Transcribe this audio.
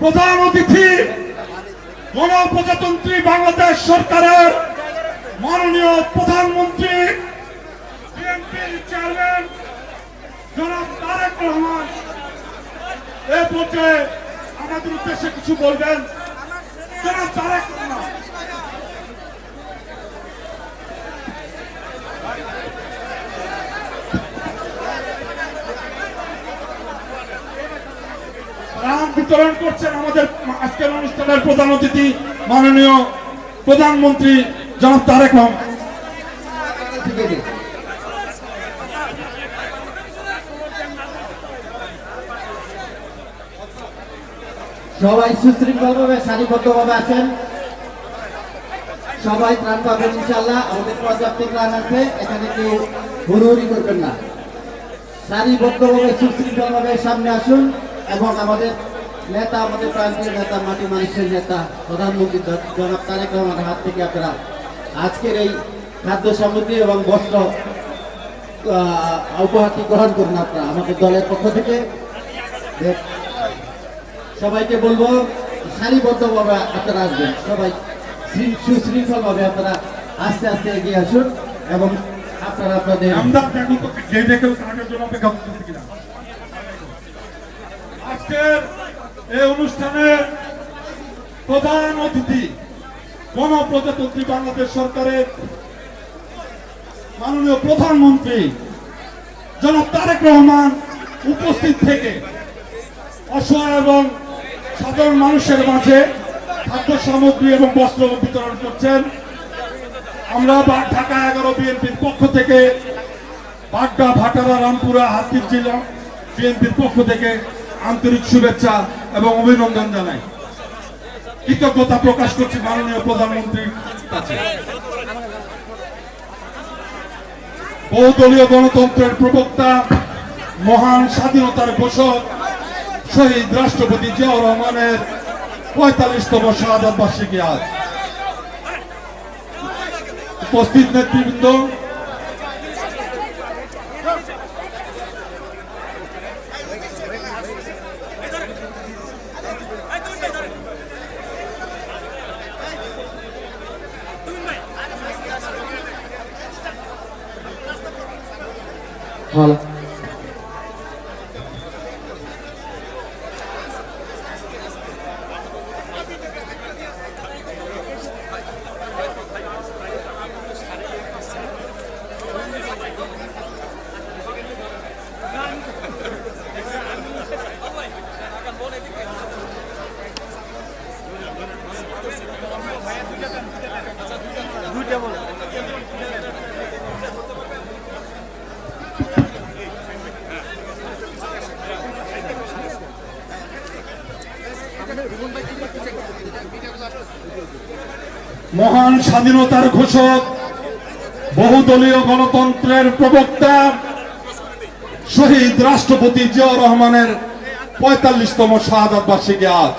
প্রধান অতিথি গণপ্রজাতন্ত্রী বাংলাদেশ সরকারের মাননীয় প্রধানমন্ত্রী বিএনপির চেয়ারম্যান জনাব তারেক রহমান এ পর্যায়ে আমাদের উদ্দেশ্যে কিছু বলবেন। জনাব তারেক রহমান। রাম বিতরণ করছেন আমাদের আজকের অনুষ্ঠানের প্রধান অতিথি মাননীয় প্রধানমন্ত্রী জনাব তারেক রহমান। সবাই সুশৃঙ্খলভাবে সারিবদ্ধভাবে আছেন, সবাই ত্রাণ পাবেন ইনশাআল্লাহ। আমাদের পর্যাপ্ত ত্রাণ আছে, এখানে কেউ হুড়ুহুড়ি করবেন না। সারিবদ্ধভাবে সুশৃঙ্খলভাবে সামনে আসুন এবং আমাদের নেতা, আমাদের প্রান্তীয় নেতা, মাটি মানুষের নেতা প্রধানমন্ত্রী জনাব তারেক রহমানের হাত থেকে আপনারা আজকের এই খাদ্য সামগ্রী এবং বস্ত্র উপহারটি গ্রহণ করুন। আপনারা আমাদের দলের পক্ষ থেকে সবাইকে বলবো সারিবদ্ধভাবে আপনারা আসবেন, সবাই সুশৃঙ্খলভাবে আপনারা আস্তে আস্তে এগিয়ে আসুন এবং আপনারা আপনাদের আজকের এই অনুষ্ঠানের প্রধান অতিথি গণপ্রজাতন্ত্রী বাংলাদেশ সরকারের মাননীয় প্রধানমন্ত্রী জনাব তারেক রহমান উপস্থিত থেকে অসহায় এবং সাধারণ মানুষের মাঝে খাদ্য সামগ্রী এবং বস্ত্র বিতরণ করছেন। আমরা ঢাকা 11 বিএনপির পক্ষ থেকে বাড্ডা, ভাটারা, রামপুরা, হাতির জেলা বিএনপির পক্ষ থেকে আন্তরিক শুভেচ্ছা এবং অভিনন্দন জানাই। কৃতজ্ঞতা প্রকাশ করছি মাননীয় প্রধানমন্ত্রীর কাছে। বহুদলীয় গণতন্ত্রের প্রবক্তা, মহান স্বাধীনতার ঘোষক শহীদ রাষ্ট্রপতি জিয়াউর রহমানের ৪৫তম শাহাদাত বার্ষিকী আজ। উপস্থিত নেতৃবৃন্দ, মহান স্বাধীনতার ঘোষক, বহুদলীয় গণতন্ত্রের প্রবক্তা শহীদ রাষ্ট্রপতি জিয়াউর রহমানের ৪৫তম শাহাদাত বার্ষিকী আজ।